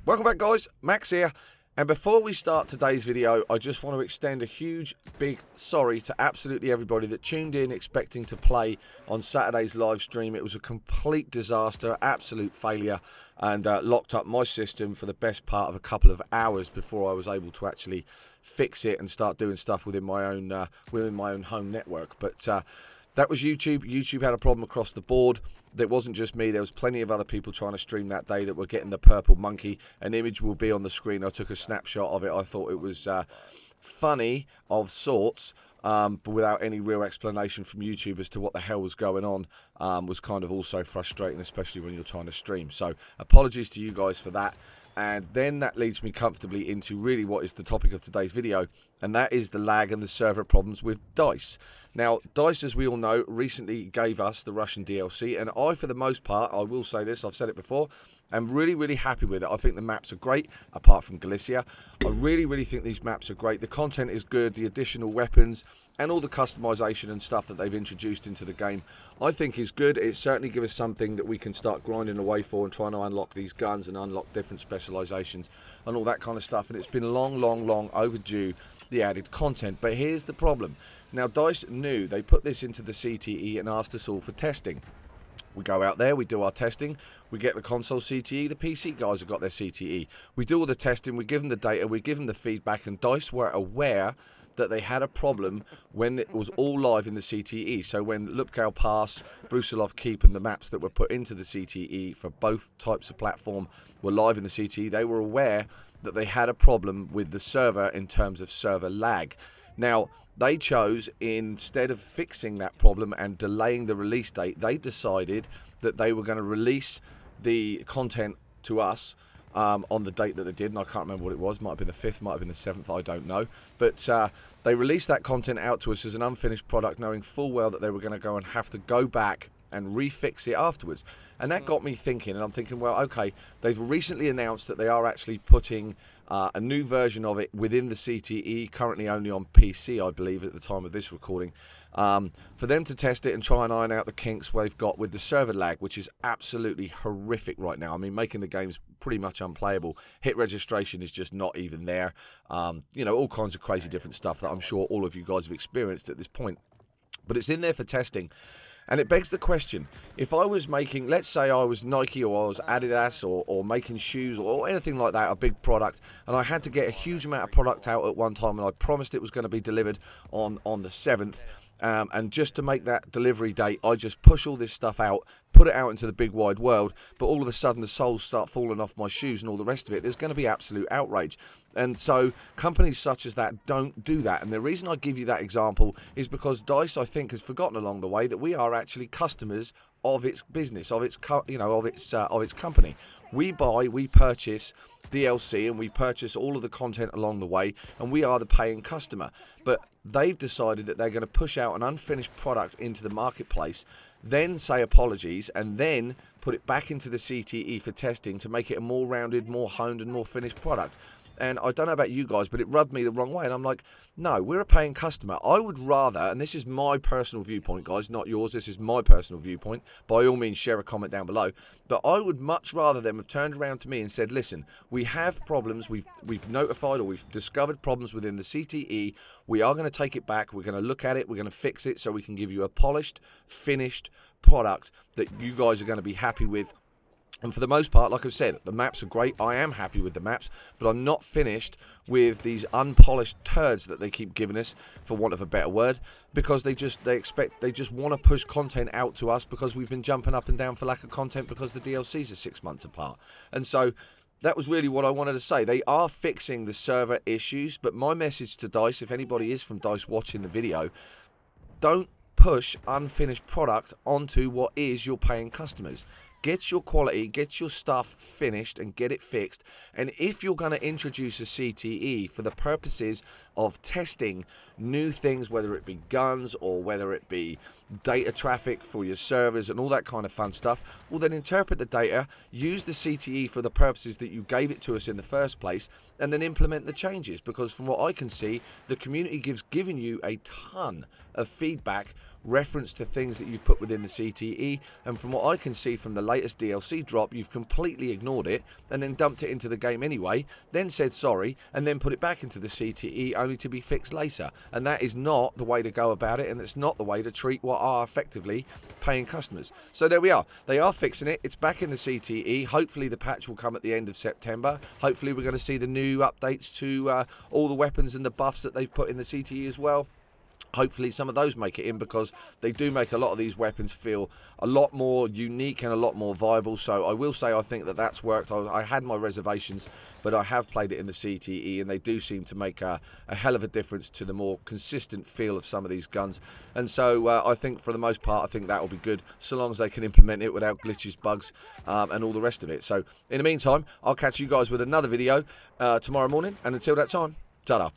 Welcome back, guys. Max here. And before we start today's video, I just want to extend a huge, big sorry to absolutely everybody that tuned in expecting to play on Saturday's live stream. It was a complete disaster, absolute failure, and locked up my system for the best part of a couple of hours before I was able to actually fix it and start doing stuff within my own home network. But that was YouTube. YouTube had a problem across the board. It wasn't just me. There was plenty of other people trying to stream that day that were getting the purple monkey. An image will be on the screen. I took a snapshot of it. I thought it was funny of sorts, but without any real explanation from YouTube as to what the hell was going on, was kind of also frustrating, especially when you're trying to stream. So apologies to you guys for that. And then that leads me comfortably into really what is the topic of today's video, and that is the lag and the server problems with DICE. Now, DICE, as we all know, recently gave us the Russian DLC, and I, for the most part, I will say this, I've said it before, I'm really happy with it. I think the maps are great, apart from Galicia. I really think these maps are great. The content is good, the additional weapons, and all the customization and stuff that they've introduced into the game, I think is good. It certainly gives us something that we can start grinding away for and trying to unlock these guns and unlock different specializations and all that kind of stuff. And it's been long overdue, the added content. But here's the problem. Now, DICE knew they put this into the CTE and asked us all for testing. We go out there, we do our testing, we get the console CTE, the PC guys have got their CTE. We do all the testing, we give them the data, we give them the feedback, and DICE were aware that they had a problem when it was all live in the CTE. So when Lupkow Pass, Brusilov Keep, and the maps that were put into the CTE for both types of platform were live in the CTE, they were aware that they had a problem with the server in terms of server lag. Now, they chose, instead of fixing that problem and delaying the release date, they decided that they were going to release the content to us on the date that they did, and I can't remember what it was. Might have been the 5th, might have been the 7th, I don't know. But they released that content out to us as an unfinished product, knowing full well that they were going to go and have to go back and refix it afterwards. And that got me thinking, and I'm thinking, well, okay, they've recently announced that they are actually putting a new version of it within the CTE, currently only on PC, I believe, at the time of this recording, for them to test it and try and iron out the kinks they've got with the server lag, which is absolutely horrific right now. I mean, making the games pretty much unplayable. Hit registration is just not even there. You know, all kinds of crazy different stuff that I'm sure all of you guys have experienced at this point. But it's in there for testing. And it begs the question, if I was making, let's say I was Nike or I was Adidas or making shoes or anything like that, a big product, and I had to get a huge amount of product out at one time, and I promised it was going to be delivered on the 7th, and just to make that delivery date, I just push all this stuff out, put it out into the big wide world, but all of a sudden the soles start falling off my shoes and all the rest of it. There's going to be absolute outrage. And so companies such as that don't do that. And the reason I give you that example is because DICE, I think, has forgotten along the way that we are actually customers of its business, of its of its company. We buy, we purchase DLC, and we purchase all of the content along the way, and we are the paying customer. But they've decided that they're going to push out an unfinished product into the marketplace, then say apologies, and then put it back into the CTE for testing to make it a more rounded, more honed, and more finished product. And I don't know about you guys, but it rubbed me the wrong way. And I'm like, no, we're a paying customer. I would rather, and this is my personal viewpoint, guys, not yours. This is my personal viewpoint. By all means, share a comment down below. But I would much rather them have turned around to me and said, listen, we have problems. We've notified, or we've discovered problems within the CTE. We are going to take it back. We're going to look at it. We're going to fix it so we can give you a polished, finished product that you guys are going to be happy with. And for the most part, like I've said, the maps are great. I am happy with the maps, but I'm not finished with these unpolished turds that they keep giving us, for want of a better word, because they just want to push content out to us because we've been jumping up and down for lack of content because the DLCs are 6 months apart. And so that was really what I wanted to say. They are fixing the server issues, but my message to DICE, if anybody is from DICE watching the video, don't push unfinished product onto what is your paying customers. Get your quality, get your stuff finished and get it fixed. And if you're going to introduce a CTE for the purposes of testing new things, whether it be guns or whether it be data traffic for your servers and all that kind of fun stuff, we'll then interpret the data, use the CTE for the purposes that you gave it to us in the first place, and then implement the changes. Because from what I can see, the community given you a ton of feedback reference to things that you've put within the CTE, and from what I can see from the latest DLC drop, you've completely ignored it and then dumped it into the game anyway, then said sorry, and then put it back into the CTE only to be fixed later. And that is not the way to go about it, and it's not the way to treat what are effectively paying customers. So there we are. They are fixing it. It's back in the CTE. Hopefully the patch will come at the end of September. Hopefully we're going to see the new updates to all the weapons and the buffs that they've put in the CTE as well. Hopefully some of those make it in, because they do make a lot of these weapons feel a lot more unique and a lot more viable. So I will say I think that that's worked. I had my reservations, but I have played it in the CTE, and they do seem to make a hell of a difference to the more consistent feel of some of these guns. And so I think for the most part, I think that will be good, so long as they can implement it without glitches, bugs, and all the rest of it. So in the meantime, I'll catch you guys with another video tomorrow morning, and until that time, ta-da.